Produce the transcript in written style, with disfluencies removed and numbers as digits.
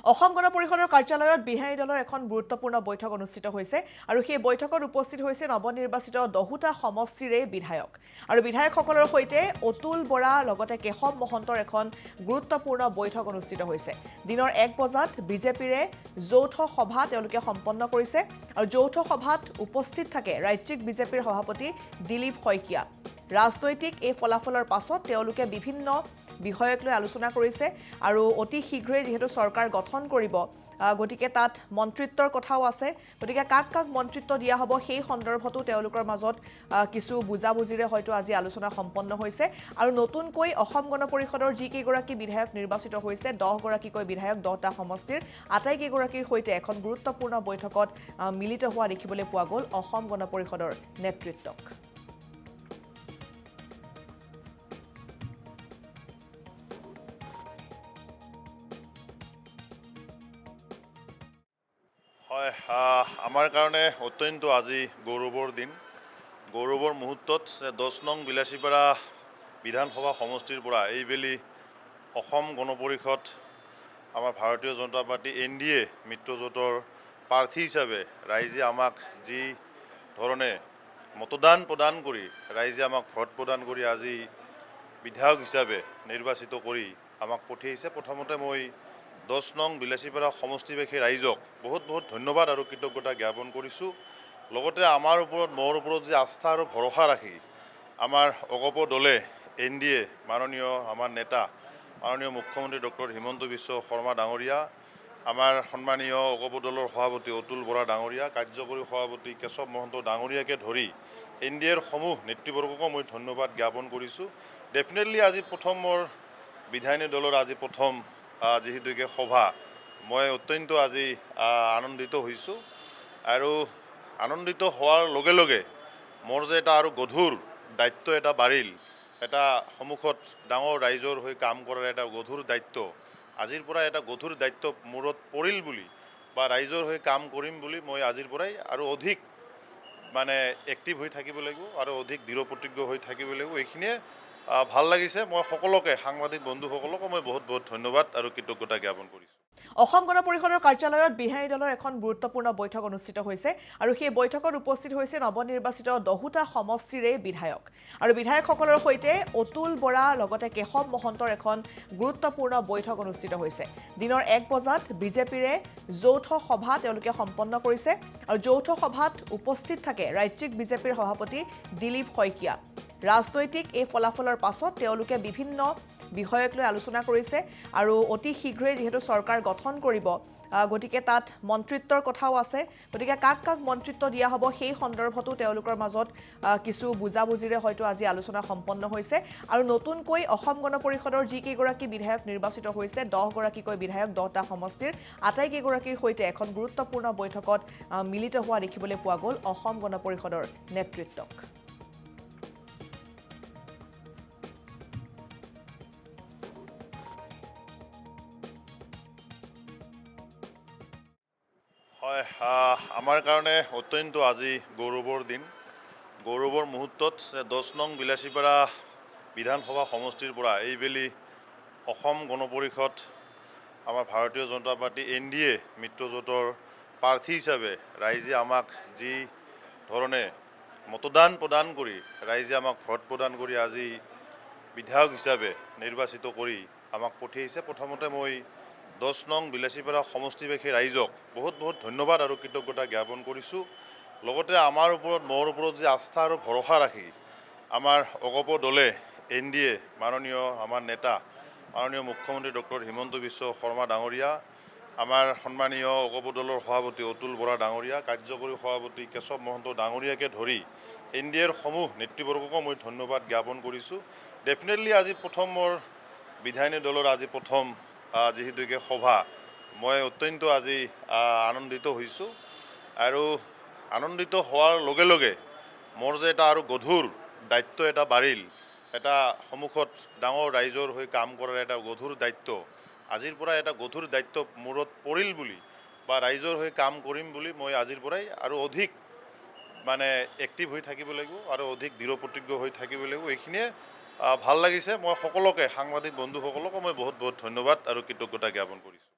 অসম গণ পৰিষদৰ কাৰ্যালয়ত বিহাৰী দলৰ এখন গুৰুত্বপূৰ্ণ বৈঠক অনুষ্ঠিত হৈছে আৰু সেই বৈঠকত উপস্থিত হৈছে নৱনিৰ্বাচিত 10টা সমষ্টিৰে বিধায়ক আৰু বিধায়কসকলৰ সৈতে অতুল বৰা লগতে কেশৱ মহন্তৰ এখন গুৰুত্বপূৰ্ণ বৈঠক অনুষ্ঠিত হৈছে। দিনৰ 1 বজাত বিজেপিৰে যৌথ সভা তেওঁলোকে সম্পন্ন কৰিছে আৰু যৌথ সভাত উপস্থিত থাকে ৰাজ্যিক বিজেপিৰ সভাপতি দিলীপ শইকীয়া। ৰাজনৈতিক এই ফলাফলৰ পাছত তেওঁলোকে বিভিন্ন বিষয়ক লৈ আলোচনা কৰিছে আৰু অতি শীঘ্ৰেই যেহেতু চৰকাৰ গঠন কৰিব গতিকে তাত মন্ত্ৰিত্বৰ কথাও আছে গতিকে কাক কাক মন্ত্ৰিত্ব দিয়া হ'ব সেই সন্দৰ্ভতো তেওঁলোকৰ মাজত কিছু বুজাবুজিৰে হয়তো আজি আলোচনা সম্পন্ন হৈছে আৰু নতুনকৈ অসম গণ পৰিষদৰ যি কেইগৰাকী বিধায়ক নিৰ্বাচিত হৈছে 10 গৰাকীকৈ বিধায়ক 10টা সমষ্টিৰ আটাইকেইগৰাকীৰ সৈতে এখন গুৰুত্বপূৰ্ণ বৈঠকত মিলিত হোৱা দেখিবলৈ পোৱা গ'ল অসম গণ পৰিষদৰ নেতৃত্বক। হয়, আমাৰ কাৰণে অত্যন্ত আজি গৌৰৱৰ দিন। গৌৰৱৰ মুহূৰ্তত 10 নং বিলাসীপাৰা বিধানসভা সমষ্টিৰ পৰা এইবেলি অসম গণ পৰিষদ আমাৰ ভাৰতীয় জনতা পাৰ্টি NDA মিত্ৰজোঁটৰ প্ৰাৰ্থী হিচাপে ৰাইজে আমাক যি ধৰণে মতদান প্ৰদান কৰি ৰাইজে আমাক ভোট প্ৰদান কৰি আজি বিধায়ক হিচাপে নিৰ্বাচিত কৰি আমাক পঠিয়াইছে। প্ৰথমতে মই 10 নং বিলাসীপাৰা সমষ্টিবাসী ৰাইজক বহুত ধন্যবাদ আৰু কৃতজ্ঞতা জ্ঞাপন কৰিছোঁ। লগতে আমাৰ ওপৰত মোৰ ওপৰত যে আস্থা আৰু ভৰসা ৰাখি আমাৰ অগপ দলে NDA মাননীয় আমাৰ নেতা মাননীয় মুখ্যমন্ত্ৰী ডক্টৰ হিমন্ত বিশ্ব শৰ্মা ডাঙৰীয়া, আমাৰ সন্মানীয় অগপ দলৰ সভাপতি অতুল বৰা ডাঙৰীয়া, কাৰ্যকৰী সভাপতি কেশৱ মহন্ত ডাঙৰীয়াকে ধৰি NDAৰ সমূহ নেতৃবৰ্গকো মই ধন্যবাদ জ্ঞাপন কৰিছোঁ। ডেফিনেটলি আজি প্ৰথম মোৰ বিধায়িনী দলৰ আজি প্ৰথম যিহেতুকে সভা মই অত্যন্ত আজি আনন্দিত হৈছোঁ আৰু আনন্দিত হোৱাৰ লগে লগে মোৰ যে এটা আৰু গধুৰ দায়িত্ব এটা বাঢ়িল, এটা সন্মুখত ডাঙৰ ৰাইজৰ হৈ কাম কৰাৰ এটা গধুৰ দায়িত্ব আজিৰ পৰা এটা গধুৰ দায়িত্ব মূৰত পৰিল বুলি বা ৰাইজৰ হৈ কাম কৰিম বুলি মই আজিৰ পৰাই আৰু অধিক মানে এক্টিভ হৈ থাকিব লাগিব আৰু অধিক দৃঢ় প্ৰতিজ্ঞ হৈ থাকিব লাগিব। এইখিনিয়ে ভাল লাগিছে। মই সকলোকে সাংবাদিক বন্ধুসকলকো মই বহুত ধন্যবাদ আৰু কৃতজ্ঞতা জ্ঞাপন কৰিছোঁ। অসম গণ পৰিষদৰ কাৰ্যালয়ত বিহাৰী দলৰ এখন গুৰুত্বপূৰ্ণ বৈঠক অনুষ্ঠিত হৈছে আৰু সেই বৈঠকত উপস্থিত হৈছে নৱনিৰ্বাচিত 10টা সমষ্টিৰে বিধায়ক আৰু বিধায়কসকলৰ সৈতে অতুল বৰা লগতে কেশৱ মহন্তৰ এখন গুৰুত্বপূৰ্ণ বৈঠক অনুষ্ঠিত হৈছে। দিনৰ 1 বজাত বিজেপিৰে যৌথ সভা তেওঁলোকে সম্পন্ন কৰিছে আৰু যৌথ সভাত উপস্থিত থাকে ৰাজ্যিক বিজেপিৰ সভাপতি দিলীপ শইকীয়া। ৰাজনৈতিক এই ফলাফলৰ পাছত তেওঁলোকে বিভিন্ন বিষয়ক লৈ আলোচনা কৰিছে আৰু অতি শীঘ্ৰেই যেহেতু চৰকাৰ গঠন কৰিব গতিকে তাত মন্ত্ৰিত্বৰ কথাও আছে গতিকে কাক কাক মন্ত্ৰিত্ব দিয়া হ'ব সেই সন্দৰ্ভতো তেওঁলোকৰ মাজত কিছু বুজাবুজিৰে হয়তো আজি আলোচনা সম্পন্ন হৈছে আৰু নতুনকৈ অসম গণ পৰিষদৰ যি কেইগৰাকী বিধায়ক নিৰ্বাচিত হৈছে 10 গৰাকীকৈ বিধায়ক 10টা সমষ্টিৰ আটাইকেইগৰাকীৰ সৈতে এখন গুৰুত্বপূৰ্ণ বৈঠকত মিলিত হোৱা দেখিবলৈ পোৱা গ'ল অসম গণ পৰিষদৰ নেতৃত্বক। হয়, আমাৰ কাৰণে অত্যন্ত আজি গৌৰৱৰ দিন। গৌৰৱৰ মুহূৰ্তত 10 নং বিলাসীপাৰা বিধানসভা সমষ্টিৰ পৰা এইবেলি অসম গণ পৰিষদ আমাৰ ভাৰতীয় জনতা পাৰ্টি NDA মিত্ৰজোঁটৰ প্ৰাৰ্থী হিচাপে ৰাইজে আমাক যি ধৰণে মতদান প্ৰদান কৰি ৰাইজে আমাক ভোট প্ৰদান কৰি আজি বিধায়ক হিচাপে নিৰ্বাচিত কৰি আমাক পঠিয়াইছে। প্ৰথমতে মই 10 নং বিলাসীপাৰা সমষ্টিবাসী ৰাইজক বহুত ধন্যবাদ আৰু কৃতজ্ঞতা জ্ঞাপন কৰিছোঁ। লগতে আমাৰ ওপৰত মোৰ ওপৰত যে আস্থা আৰু ভৰসা ৰাখি আমাৰ অগপ দলে NDA মাননীয় আমাৰ নেতা মাননীয় মুখ্যমন্ত্ৰী ডক্টৰ হিমন্ত বিশ্ব শৰ্মা ডাঙৰীয়া, আমাৰ সন্মানীয় অগপ দলৰ সভাপতি অতুল বৰা ডাঙৰীয়া, কাৰ্যকৰী সভাপতি কেশৱ মহন্ত ডাঙৰীয়াকে ধৰি NDAৰ সমূহ নেতৃবৰ্গকো মই ধন্যবাদ জ্ঞাপন কৰিছোঁ। ডেফিনেটলি আজি প্ৰথম মোৰ বিধায়িনী দলৰ আজি প্ৰথম যিহেতুকে সভা মই অত্যন্ত আজি আনন্দিত হৈছোঁ আৰু আনন্দিত হোৱাৰ লগে লগে মোৰ যে এটা আৰু গধুৰ দায়িত্ব এটা বাঢ়িল, এটা সন্মুখত ডাঙৰ ৰাইজৰ হৈ কাম কৰাৰ এটা গধুৰ দায়িত্ব আজিৰ পৰা এটা গধুৰ দায়িত্ব মূৰত পৰিল বুলি বা ৰাইজৰ হৈ কাম কৰিম বুলি মই আজিৰ পৰাই আৰু অধিক মানে এক্টিভ হৈ থাকিব লাগিব আৰু অধিক দৃঢ় প্ৰতিজ্ঞ হৈ থাকিব লাগিব। এইখিনিয়ে ভাল লাগিছে। মই সকলোকে সাংবাদিক বন্ধুসকলকো মই বহুত ধন্যবাদ আৰু কৃতজ্ঞতা জ্ঞাপন কৰিছোঁ।